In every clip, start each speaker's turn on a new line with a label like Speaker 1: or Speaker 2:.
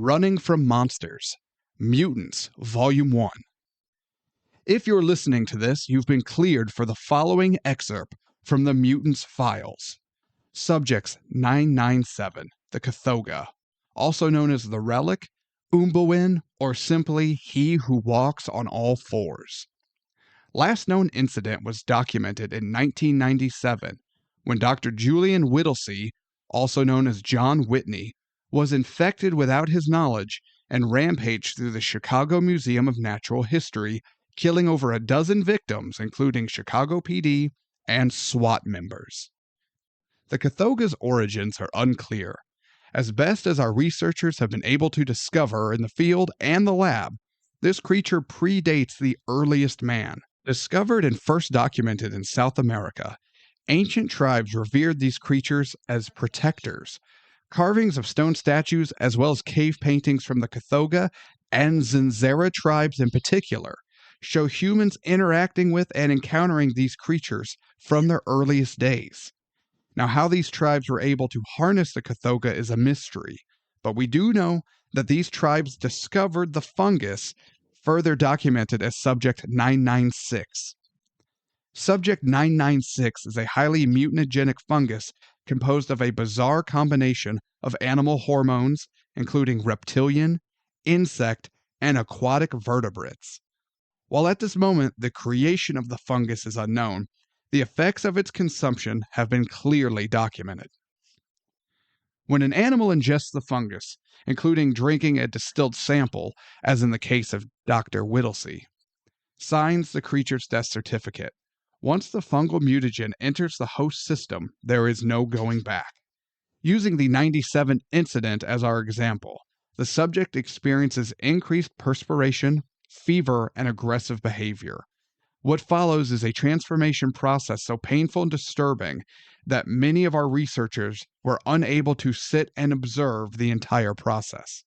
Speaker 1: Running from Monsters, Mutants, Volume 1. If you're listening to this, you've been cleared for the following excerpt from the Mutants files. Subjects 997, the Kothoga, also known as the Relic, Umbawin, or simply He Who Walks on All Fours. Last known incident was documented in 1997 when Dr. Julian Whittlesey, also known as John Whitney, was infected without his knowledge and rampaged through the Chicago Museum of Natural History, killing over a dozen victims, including Chicago PD and SWAT members. The Kothoga's origins are unclear. As best as our researchers have been able to discover in the field and the lab, this creature predates the earliest man. Discovered and first documented in South America, ancient tribes revered these creatures as protectors. Carvings of stone statues, as well as cave paintings from the Kothoga and Zinzera tribes in particular, show humans interacting with and encountering these creatures from their earliest days. Now, how these tribes were able to harness the Kothoga is a mystery, but we do know that these tribes discovered the fungus, further documented as Subject 996. Subject 996 is a highly mutagenic fungus composed of a bizarre combination of animal hormones, including reptilian, insect, and aquatic vertebrates. While at this moment the creation of the fungus is unknown, the effects of its consumption have been clearly documented. When an animal ingests the fungus, including drinking a distilled sample, as in the case of Dr. Whittlesey, signs the creature's death certificate. Once the fungal mutagen enters the host system, there is no going back. Using the 97 incident as our example, the subject experiences increased perspiration, fever, and aggressive behavior. What follows is a transformation process so painful and disturbing that many of our researchers were unable to sit and observe the entire process.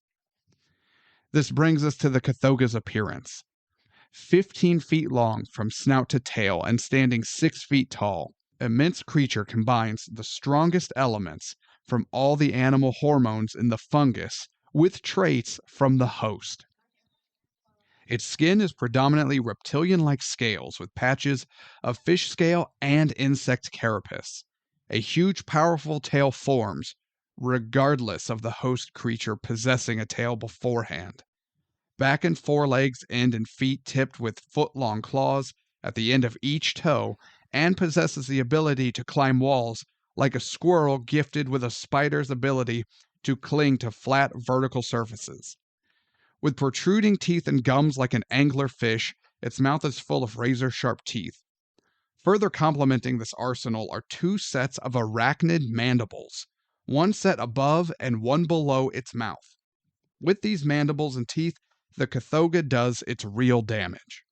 Speaker 1: This brings us to the Kothoga's appearance. 15 feet long from snout to tail and standing 6 feet tall, immense creature combines the strongest elements from all the animal hormones in the fungus with traits from the host. Its skin is predominantly reptilian-like scales with patches of fish scale and insect carapace. A huge, powerful tail forms, regardless of the host creature possessing a tail beforehand. Back and forelegs end in feet tipped with foot-long claws at the end of each toe, and possesses the ability to climb walls like a squirrel gifted with a spider's ability to cling to flat vertical surfaces. With protruding teeth and gums like an angler fish, its mouth is full of razor-sharp teeth. Further complementing this arsenal are 2 sets of arachnid mandibles, one set above and one below its mouth. With these mandibles and teeth, the Kothoga does its real damage.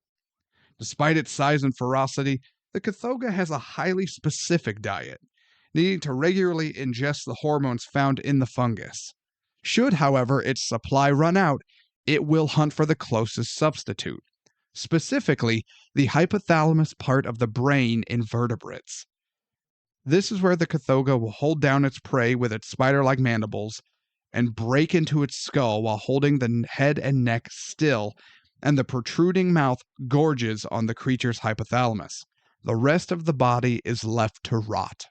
Speaker 1: Despite its size and ferocity, the Kothoga has a highly specific diet, needing to regularly ingest the hormones found in the fungus. Should, however, its supply run out, it will hunt for the closest substitute, specifically the hypothalamus part of the brain in vertebrates. This is where the Kothoga will hold down its prey with its spider-like mandibles and break into its skull while holding the head and neck still, and the protruding mouth gorges on the creature's hypothalamus. The rest of the body is left to rot.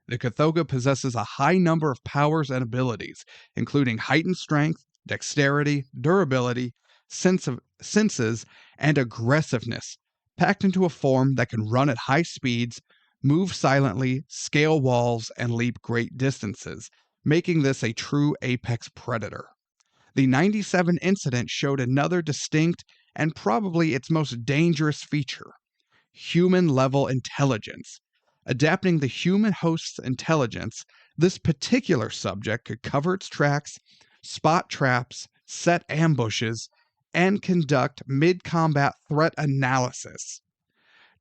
Speaker 1: The Kothoga possesses a high number of powers and abilities, including heightened strength, dexterity, durability, senses, and aggressiveness, packed into a form that can run at high speeds, move silently, scale walls, and leap great distances, making this a true apex predator. The 97 incident showed another distinct and probably its most dangerous feature: human-level intelligence. Adapting the human host's intelligence, this particular subject could cover its tracks, spot traps, set ambushes, and conduct mid-combat threat analysis.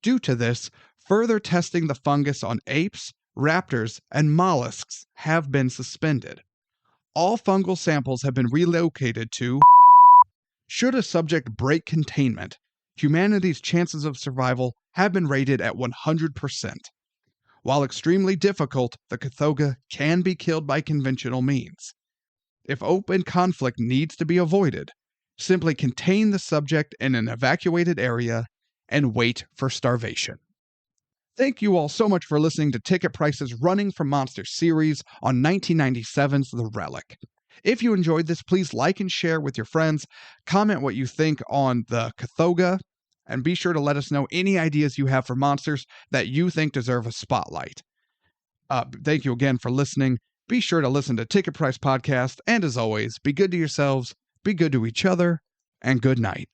Speaker 1: Due to this, further testing the fungus on apes, raptors, and mollusks have been suspended. All fungal samples have been relocated to. Should a subject break containment, humanity's chances of survival have been rated at 100%. While extremely difficult, the Kothoga can be killed by conventional means. If open conflict needs to be avoided, simply contain the subject in an evacuated area and wait for starvation. Thank you all so much for listening to Ticket Price's Running from Monsters series on 1997's The Relic. If you enjoyed this, please like and share with your friends, comment what you think on the Kothoga, and be sure to let us know any ideas you have for monsters that you think deserve a spotlight. Thank you again for listening. Be sure to listen to Ticket Price Podcast, and as always, be good to yourselves, be good to each other, and good night.